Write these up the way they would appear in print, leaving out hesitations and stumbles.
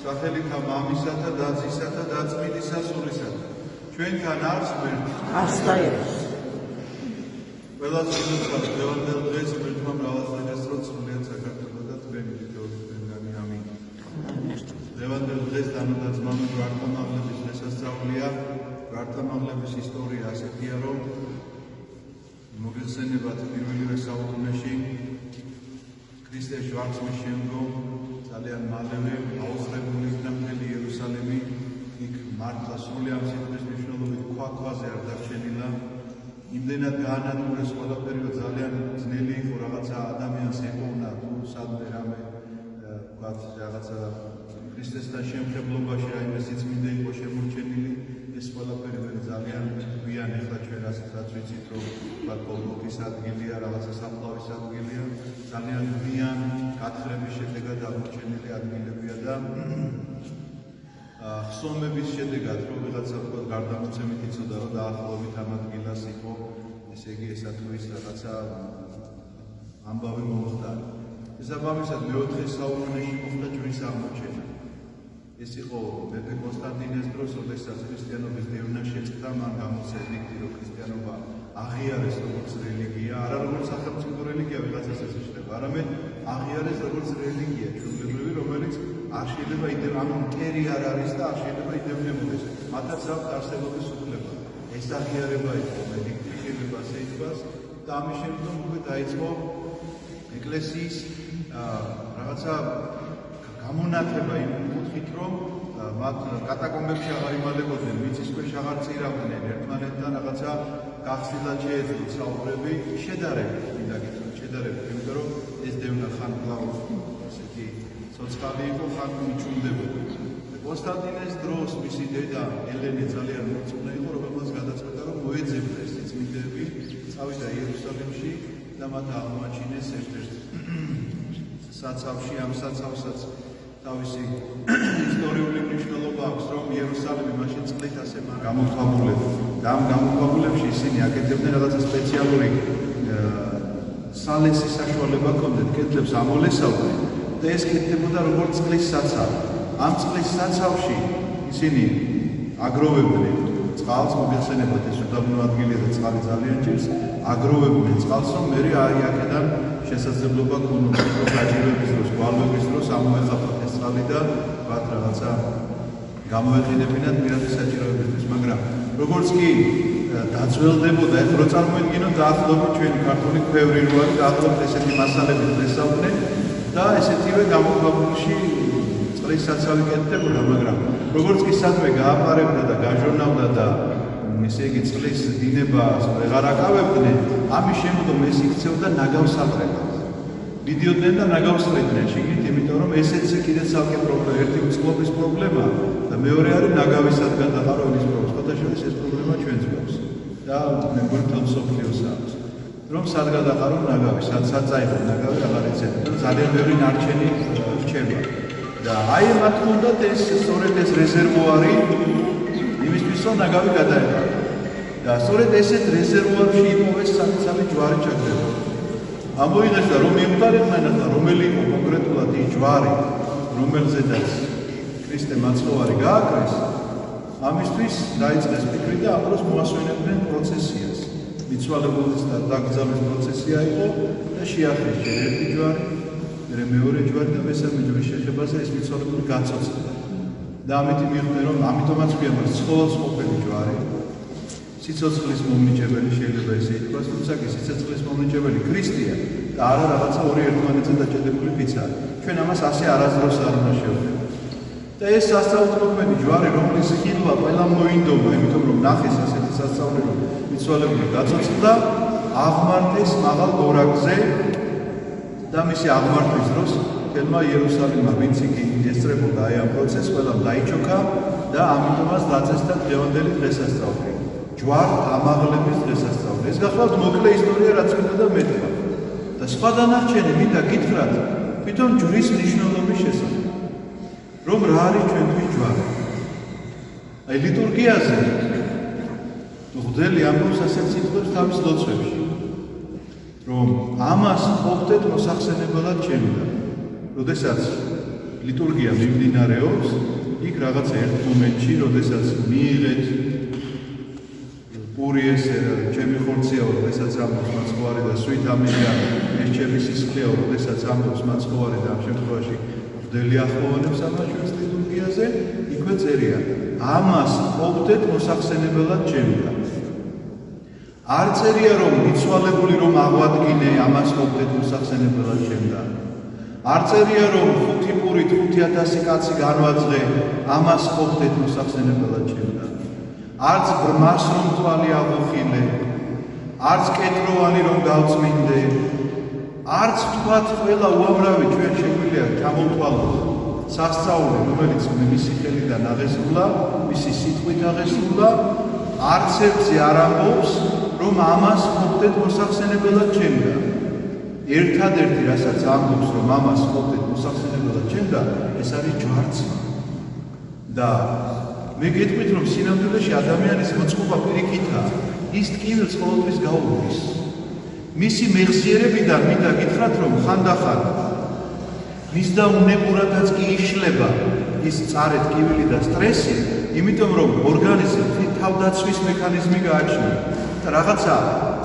სახელითა მამისათა და ძისათა და წმინდისა სულისათა. ჩვენთან არც ღმერთი. არც და ერს. ყველას ვინაიდან დღევანდელ დღეს ღმერთმა მრავალ დაგასწრო სრულიად საქართველოს და თქვენი თითოეულთვენგანი ამინ. დღევანდელ დღეს დანადაზმავი გვართამაღლების დღესასწაულია. გვართამაღლების ისტორია ასეთია, რომ მოგეხსენებათ პირველივე საუკუნეში ქრისტეს ჯვარცმის შემდგომ ძალიან მალევე აუხრებული იქნა მთელი იერუსალიმი. იქ მართლა სრულიად სიტყვის მნიშვნელობით ქვაზე არ დარჩენილა. იმდენად გაანადგურეს ყველაფერი, რომ ძალიან ძნელი იყო რაღაცა ადამიანს ეყოვნა თუ სადმე რამე ვთქვათ რაღაცა ქრისტესთან შემხებლობაში რაიმე სიწმინდე იყო შემორჩენილი. ეს ყველაფერი მე ძალიან გვიან ეხლა ჩვენ რაც ვიცით, რომ ვთქვათ გოლგოთის ადგილია, რაღაცა საფლავის ადგილია, ძალიან გვიან გათხრების შედეგად აღმოჩენილი ადგილებია და ხსომების შედეგად, რომ ვიღაცა ვთქვათ გარდამოცემით იცოდა, რომ დაახლოებით ამ ადგილას იყო, ესე იგი ესა თუ ის რაღაცა ამბავი მოხდა. შესაბამისად მეოთხე საუკუნეში მოხდა ჯვრის აღმოჩენა. ეს იყო მეფე კონსტანტინეს დროს, როდესაც ქრისტიანობის დევნა შეწყდა, მან გამოსცა ედიქტი, რომ ქრისტიანობა აღიარეს როგორც რელიგია, არა როგორც სახელმწიფო რელიგია, ვიღაცას ეს ნიშნება, არამედ აღიარეს როგორც რელიგია ჩვეულებრივი, რომელიც არ შეიძლება ამ მტერი არ არის და არ შეიძლება იდევნებოდეს. მათაც აქვს არსებობის უფლება. ეს აღიარება იყო ედიქტი, შეიძლება ასე ითქვას და ამის შემდგომ უკვე დაიწყო ეკლესიის რაღაცა გამონათება იმ კუთხით, რომ მათ კატაკომბებში აღარ იმალებოდნენ, მიწისქვეშ აღარ წირავდნენ, ერთმანეთთან რაღაცა გახსნილად შეეძლოთ საუბრები, შედარებით, მინდა გითხრათ, შედარებით, იმიტომ რომ ეს დევნა ხან კვლავ ესეთი ცოცხალი იყო, ხან მიჩნდებოდა. კონსტანტინეს დროს მისი დედა ელენე ძალიან მორწმუნე იყო, რომელმაც გადაწყვეტა, რომ მოეძებნა ეს წმინდები, წავიდა იერუსალიმში და მათ აღმოაჩინეს ერთ-ერთ საცავში, ამ საცავსაც თავისი ისტორიული მნიშვნელობა აქვს, რომ იერუსალიმი მაშინ წყლით ასე გამოქვაბულებს და ამ გამოქვაბულებში ისინი აკეთებდნენ რაღაცა სპეციალური სალესი საშუალება ჰქონდათ, კედლებს ამოლესავდნენ და ეს კეთდებოდა როგორც წყლის საცავი. ამ წყლის საცავში ისინი აგროვებდნენ წყალს, მოგეხსენებათ ეს უდაბნო ადგილია და წყალი ძალიან ჭირს, აგროვებდნენ წყალს, რომ მე აქედან შესაძლებლობა ქონოდა, რომ გაჭირვების დროს, გვალვების დროს ამოეყავათ ეს წყალი და ვთქვათ რაღაცა გამოეყენებინათ პირადი საჭიროებისთვის, მაგრამ როგორც კი დაძველდებოდა, ეს რო წარმოედგინოთ დაახლოებით ჩვენი ქართული ქვევრი რო არის, დაახლოებით ესეთი მასალებით დღესავდნენ და ესეთივე გამოქვაბულში წყლის საცავი კეთდებოდა, მაგრამ როგორც კი სადმე გააპარებდა და გაჟონავდა და ესე იგი წყლის დინებას ვეღარ აკავებდნენ, ამის შემდგომ ეს იქცეოდა ნაგავსაყრელად. მიდიოდნენ და ნაგავსყრიდნენ შიგნით, იმიტომ რომ ესეც კიდე ცალკე პრობლემა, ერთი წყლობის პრობლემა და მეორე არის ნაგავისადგან დაყაროების პრობლემა. სხვადასხვა ეს პრობლემა ჩვენც გვაქვს და მე მგონი თელ მსოფლიოს აქვს. რომ სად გადაყარო ნაგავი, სად წაიღო ნაგავი აღარ იცედა და ძალიან ბევრი ნარჩენი რჩება. და აი მათ ჰქონდათ ეს სწორედ ეს რეზერვუარი იმისთვის, რომ ნაგავი გადაეყარა. და სწორედ ესეთ რეზერვუარში იპოვეს სამი ჯვარი ჩაგდება. ამოიღეს და რომ მიუღარებდნენ ახლა რომელი იყო კონკრეტულად ის ჯვარი, რომელზედაც ქრისტე მაცხოვარი გააკრეს, ამისთვის დაიწყეს ფიქრი და ამ დროს მოასვენებდნენ პროცესიას. მიცვალებულის და დაკრძალვის პროცესია იყო და შეახეს ერთი ჯვარი, მეორე ჯვარი და მესამე ჯვრის შეხებაზე ეს მიცვალებული გაწოცხლდა. და ამით მიხვდნენ, რომ ამიტომაც ქვია მას ცხოველსმყოფელი ჯვარი, სიცოცხლის მომნიჭებელი შეიძლება ესე ითქვას, თუმცა კი სიცოცხლის მომნიჭებელი ქრისტეა და არა რაღაცა ორი ერთმანეთზე დაჭედებული ფიცარი. ჩვენ ამას ასე არასდროს არ უნდა შევხედოთ. და ეს სასწაულთმოქმედი ჯვარი, რომლის ხილვა ყველა მოინდომა, იმიტომ რომ ნახეს ასეთი სასწაული, რომ მიცვალებული გაწოცხლდა, აღმართეს მაღალ გორაკზე და მისი აღმართვის დროს თელმა იერუსალიმმა, ვინც იგი ესწრებოდა აი ამ პროცესს, ყველამ დაიჩოქა და ამიტომაც დაწესდა დღევანდელი დღესასწაული. ჯვარ ამაღლების დღესასწაული. ეს გახლავთ მოკლე ისტორია, რაც უნდა მეთქვა. და სხვა დანარჩენი მინდა გითხრათ თვითონ ჯვრის მნიშვნელობის შესახებ. რომ რა არის ჩვენთვის ჯვარი? აი ლიტურგიაზე მღვდელი ამბობს ასეთ სიტყვებს თავის ლოცვებში, რომ ამას ყოფდეთ მოსახსენებლად ჩემთან. როდესაც ლიტურგია მიმდინარეობს, იქ რაღაცა ერთ მომენტში, როდესაც მიიღეთ პური ესე ჩემი ხორცია, როდესაც ამბობს მაცხოვარი და სვით ამილია ეს ჩემი სისხლია, როდესაც ამბობს მაცხოვარი და ამ შემთხვევაში ღვთელი ახლოვანებს ამაშვენს ლიტურგიაზე, იქვე წერია ამას ყოფდეთ მოსახსენებლად ჩემთან. არ წერია რომ მიცვალებული რომ აღვადგინე ამას ყოფდეთ მოსახსენებლად ჩემთან. არ წერია რომ 5 პურით 5000 კაცი განვაძღე ამას ყოფდეთ მოსახსენებლად ჩემთან. არც ბრმას რომ თვალი აღუხილე, არც კეთროვანი რომ გავწმინდე, არც თქვათ ყველა უამრავი ჩვენ შეგვიძლია ჩამოვთვალოთ სასწაული, რომელიც მისი ხელიდან აღესრულა, მისი სიტყვით აღესრულა, არც ერთზე არ ამბობს, რომ ამას ყოფდეთ მოსახსენებლად ჩემთან. ერთადერთი, რასაც ამბობს, რომ ამას ყოფდეთ მოსახსენებლად ჩემთან, ეს არის ჯვარცმა. და მე გეტყვით, რომ სინამდვილეში ადამიანის მოწყობა პირიქითაა, ის ტკივილს ყოველთვის გაუღვის. მისი მეხსიერებიდან მინდა გითხრათ, რომ ხანდახან მისდა უნებურადაც კი იშლება ის მწარე ტკივილი და სტრესი, იმიტომ რომ ორგანიზმი თავდაცვის მექანიზმი გააჩნია. და რაღაცა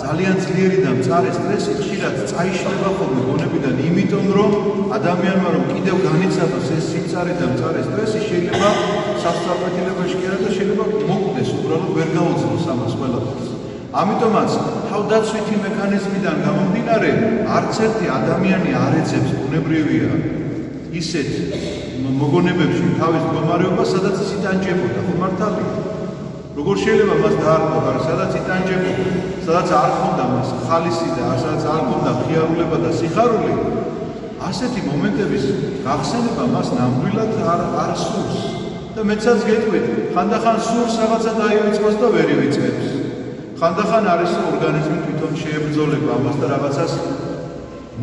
ძალიან ძლიერი და მწარე სტრესი ხშირად წაიშლება ხოლმე გონებიდან, იმიტომ რომ ადამიანმა რომ კიდევ განიცადოს ეს სიმწარე და მწარე სტრესი, შეიძლება სასწრაფოებაში კი არა და შეიძლება მოკვდეს, უბრალოდ ვერ გაუძლოს ამას ყველაფერს. ამიტომაც თავდაცვითი მექანიზმიდან გამომდინარე, არც ერთი ადამიანი არ ეძებს, ბუნებრივია ისეთ მოგონებებში თავის მდგომარეობას, სადაც ის იტანჯებოდა, ხო მართალია? როგორ შეიძლება მას დაარღვევა, სადაც იტანჯებოდა, სადაც არ ჰქონდა მას ხალისი და სადაც არ ჰქონდა ხიარულება და სიხარული, ასეთი მომენტების გახსენება მას ნამდვილად არ სურს. და მეცაც გეტყვით, ხანდახან სურს რაღაცა დაივიწყოს და ვერ ივიწყებს. ხანდახან არის ორგანიზმი თვითონ შეებრძოლება ამას და რაღაცას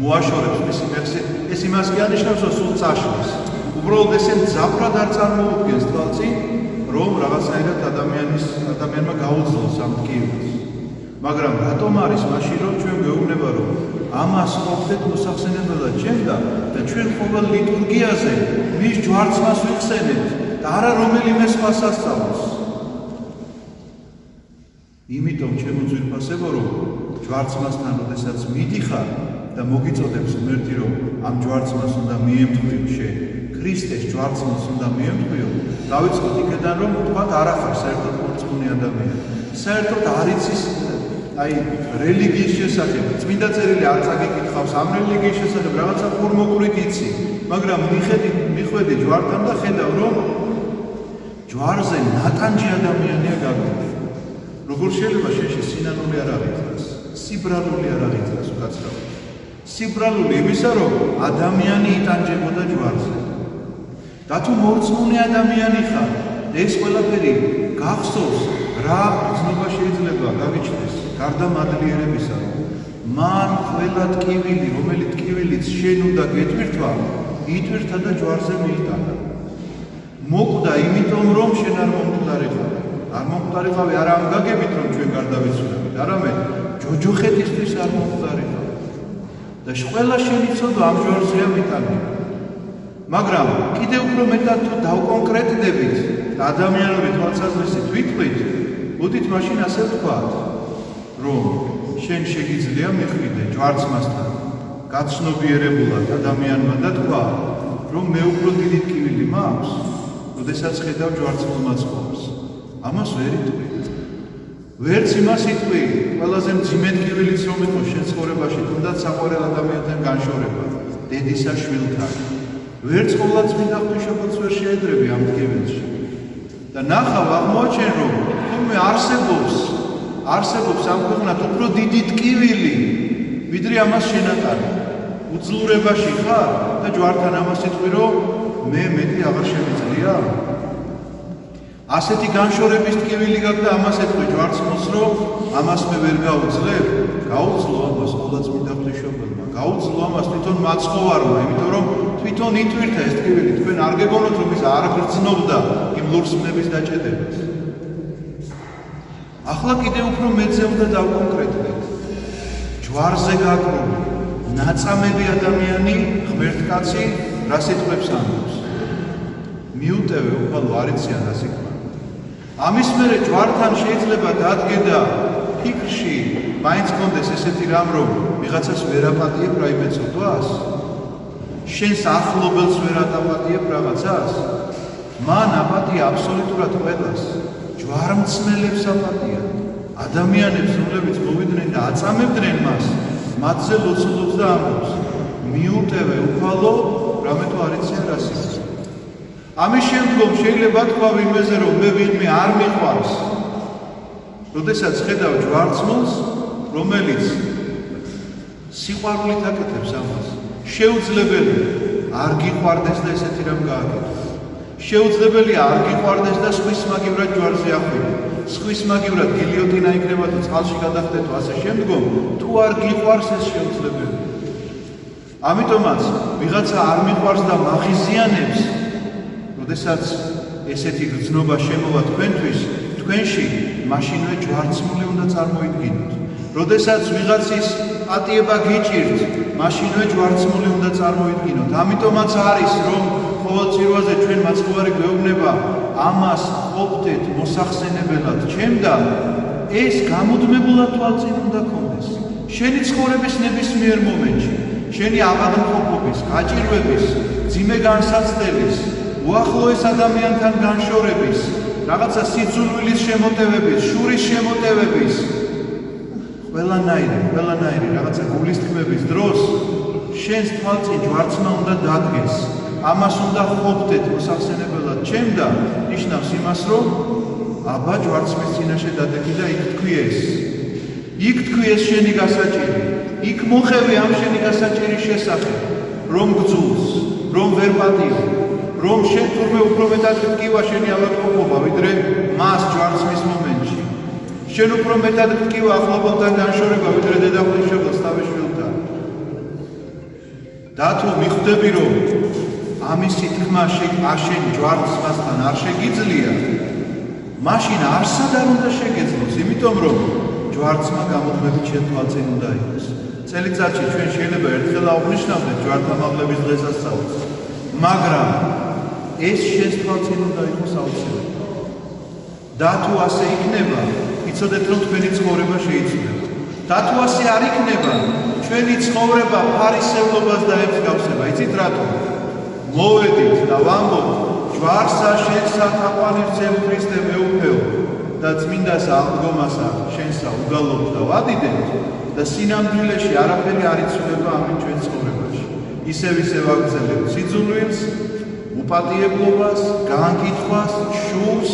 მოაშორებს მისი მეხსი. ეს იმას კი ანიშნავს, რომ სულ წაშლის. უბრალოდ ესე მძაფრად არ წარმოუდგენს თვალწინ, რომ რაღაცნაირად ადამიანმა გაუძლოს ამ ტკივილს. მაგრამ რატომ არის მაშინ, რომ ჩვენ გვეუბნება, რომ ამას ყოფდეთ მოსახსენებლად ჩემთან და ჩვენ ყოველ ლიტურგიაზე მის ჯვარცმას ვიხსენებთ და არა რომელიმე სხვა სასწაულს. იმიტომ ჩემო ძვირფასებო, რომ ჯვარცმასთან როდესაც მიდიხარ და მოგიწოდებს ღმერთი, რომ ამ ჯვარცმას უნდა მიემთხვიო შენ, ქრისტეს ჯვარცმას უნდა მიემთხვიო, დავიწყოთ იქიდან, რომ თქვათ არ ახარ საერთოდ მორწმუნე ადამიანი. საერთოდ არ იცის აი რელიგიის შესახებ, წმინდა წერილი არ წაგიკითხავს ამ რელიგიის შესახებ, რაღაცა ფორმოკვრით იცი, მაგრამ მიხვედი ჯვართან და ხედავ, რომ ჯვარზე ნატანჯი ადამიანია გაგული. როგორ შეიძლება შენში სინანული არ აღიძრას, სიბრალული არ აღიძრას უკაცრავად. სიბრალული იმისა, რომ ადამიანი იტანჯებოდა ჯვარზე. და თუ მორწმუნე ადამიანი ხარ, ეს ყველაფერი გახსოვს, რა გრძნობა შეიძლება გაგიჩნდეს გარდა მადლიერებისა, რომ მან ყველა ტკივილი, რომელი ტკივილიც შენ უნდა გეტვირთვა, იტვირთა და ჯვარზე მიიტანა. მოკვდა იმიტომ, რომ შენ არ მომკვდარიყავი. არ მომკვდარიყავი არა ამ გაგებით, რომ ჩვენ გარდავიცვალებით, არამედ ჯოჯოხეთისთვის არ მომკვდარიყავი. და ყველა შენიცოდვა ამ ჯვარზეა მიტანილი. მაგრამ კიდევ უფრო მეტად თუ დავკონკრეტდებით და ადამიანური თვალსაზრისით ვიტყვით, მოდით მაშინ ასე ვთქვათ, რომ შენ შეგიძლია მიხვიდე ჯვარცმასთან გაცნობიერებულად ადამიანმა და თქვა, რომ მე უფრო დიდი ტკივილი მაქვს, როდესაც ხედავ ჯვარცმულ მაცხოვარს. ამას ვერ იტყვით. ვერც იმას იტყვი, ყველაზე მძიმე ტკივილიც რომ იყო შენ ცხოვრებაში, თუნდაც საყვარელ ადამიანთან განშორება, დედისა შვილთან. ვერც ყოვლადწმინდა ღვთისმშობელს ვერ შეედრები ამ ტკივილში. და ნახავ აღმოაჩენ, რომ თუმე არსებობს ამ ქვეყნად უფრო დიდი ტკივილი, ვიდრე ამას შენატანი. უძლურებაში ხარ და ჯვართან ამას იტყვი, რომ მე მეტი აღარ შემიძლია. ასეთი განშორების ტკივილი გაქვს და ამას ეტყვი ჯვარცმულს, რომ ამას მე ვერ გაუძლებ. გაუძლო ამას ყოვლადწმინდა ღვთისმშობელმა, გაუძლო ამას თვითონ მაცხოვარმა, იმიტომ რომ თვითონ იტვირთა ეს ტკივილი, თქვენ არ გეგონოთ, რომ ის არ გრძნობდა იმ ლურსმნების დაჭედებას. ახლა კიდევ უფრო მეძე უნდა დავკონკრეტდეთ. ჯვარზე გაკრული, ნაწამები ადამიანი, ღმერთკაცი, რა სიტყვებს ამბობს. მიუტევე უფალო არ იციან რას იქნება. ამის მერე ჯვართან შეიძლება დადგედა ფიქრში მაინც კონდეს ესეთი რამ რომ ვიღაცას ვერ აპატიებ რაიმე ცოდვას? შენს ახლობელს ვერ აპატიებ რაღაცას? მან აპატია აბსოლუტურად ყველას. ჯვარმცნელებს აპატია. ადამიანებს რომლებიც მოვიდნენ და აწამებდნენ მას, მათზე ლოცულობს და ამბობს მიუტევე უფალო, რამე თუ არ იციან რას იქნება. ამის შემდგომ შეიძლება თქვა ვინმეზე რომ მე ვინმე არ მიყვარს. როდესაც ხედავ ჯვარცმულს, რომელიც სიყვარულით აკეთებს ამას, შეუძლებელია არ გიყვარდეს და ესეთი რამ გააკეთოს. შეუძლებელია არ გიყვარდეს და სხვის მაგივრად ჯვარზე ახვიდე. სხვის მაგივრად გილიოტინა იქნება თუ წყალში გადახდე თუ ასე შემდგომ, თუ არ გიყვარს ეს შეუძლებელია. ამიტომაც ვიღაცა არ მიყვარს და მაღიზიანებს, როდესაც ესეთი გრძნობა შემოვა თქვენთვის, თქვენში მაშინვე ჯვარცმული უნდა წარმოიდგინოთ. როდესაც ვიღაცის პატიება გიჭირთ, მაშინვე ჯვარცმული უნდა წარმოიდგინოთ. ამიტომაც არის რომ ყოველწირვაზე ჩვენ მაცხოვარი გვეუბნება ამას ყოფდეთ მოსახსენებელად ჩემთან, ეს გამუდმებულად თვალწინ უნდა გქონდეს. შენი ცხოვრების ნებისმიერ მომენტში, შენი ავადმყოფობის, გაჭირვების, ძიმე განსაცდელის, უახლოეს ადამიანთან განშორების, რაღაცა სიძულვილის შემოტევების, შურის შემოტევების, ყველანაირი რაღაცა გულის თქმების დროს შენს თვალწინ ჯვარცმა უნდა დადგეს. ამას უნდა ყოფდეთ მოსახსენებელად ჩემთან, ნიშნავს იმას, რომ აბა ჯვარცმის წინაშე დადექი და იქ თქვი ეს. იქ თქვი ეს შენი გასაჭირი. იქ მოხევი ამ შენი გასაჭირის შესახებ, რომ გძულს, რომ ვერ პატიო, რომ შენ თურმე უფრო მეტად გტკივა შენი ავადმყოფობა, ვიდრე მას ჯვარცმის მომენტში. შენ უფრო მეტად გტკივა ახლობელთან განშორება, ვიდრე დედაღვთისმშობელს თავის შვილთან. და თუ მიხვდები, რომ ამისი თქმა აშენ ჯვარცმასთან არ შეგიძლია, მაშინ არსად არ უნდა შეგეძლოს, იმიტომ რომ ჯვარცმა გამუდმებით შენ თვალწინ უნდა იყოს. წელიწადში ჩვენ შეიძლება ერთხელ აღვნიშნავდეთ ჯვართამაღლების დღესასწაულს, მაგრამ ეს შენს თვალწინ უნდა იყოს აუცილებლად. და თუ ასე იქნება, იცოდეთ რომ თქვენი ცხოვრება შეიცვლება. და თუ ასე არ იქნება, ჩვენი ცხოვრება ფარისევლობას დაემსგავსება. იცით რატო? მოვედით და ვამბობთ, ჯვარსა შენსა თაყვანისცემ ქრისტე მეუფეო და წმინდასა აღდგომასა შენსა უგალობთ და ვადიდეთ და სინამდვილეში არაფერი არ იცვლება ამით ჩვენ ცხოვრებაში. ისევ აგრძელებთ სიძულვილს, უპატიებლობას, განკითხვას, შურს,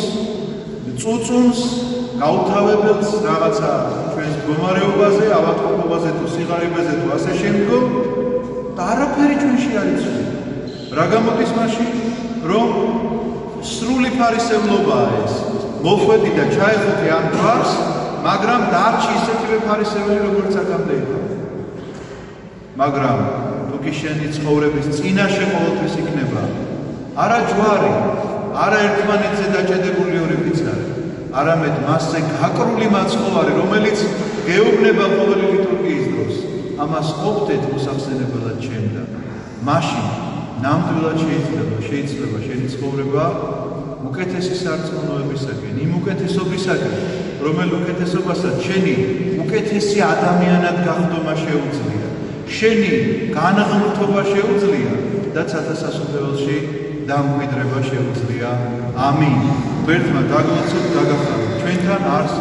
წუწუნს, გაუთავებელს რაღაცა ჩვენს მდგომარეობაზე, ავადმყოფობაზე თუ სიღარიბეზე თუ ასე შემდგომ და არაფერი ჩვენში არ იცვლება. რა გამოდის მაშინ, რომ სრული ფარისევლობაა ეს. მოხვედი და ჩაეხუთი ამ ჯვარს, მაგრამ დარჩი ისეთივე ფარისეველი, როგორც აქამდე იყო. მაგრამ თუ კი შენი ცხოვრების წინაშე ყოველთვის იქნება არა ჯვარი, არა ერთმანეთზე დაჭედებული ორი ფიცარი, არამედ მასზე გაკრული მაცხოვარი, რომელიც გეუბნება ყოველი ლიტურგიის დროს, ამას ყოფდეთ მოსახსენებელად ჩემთან. მაშინ ნამდვილად შეიძლება შენი ცხოვრება უკეთესი სარწმუნოებისაკენ, იმ უკეთესობისაკენ, რომელ უკეთესობასაც შენი უკეთესი ადამიანად გახდომა შეუძლია, შენი განღმრთობა შეუძლია და ცათასასუფეველში დამკვიდრება შეუძლია. ამინ. გვერდმა დაგლოცოთ, დაგახაროთ. ჩვენთან არს.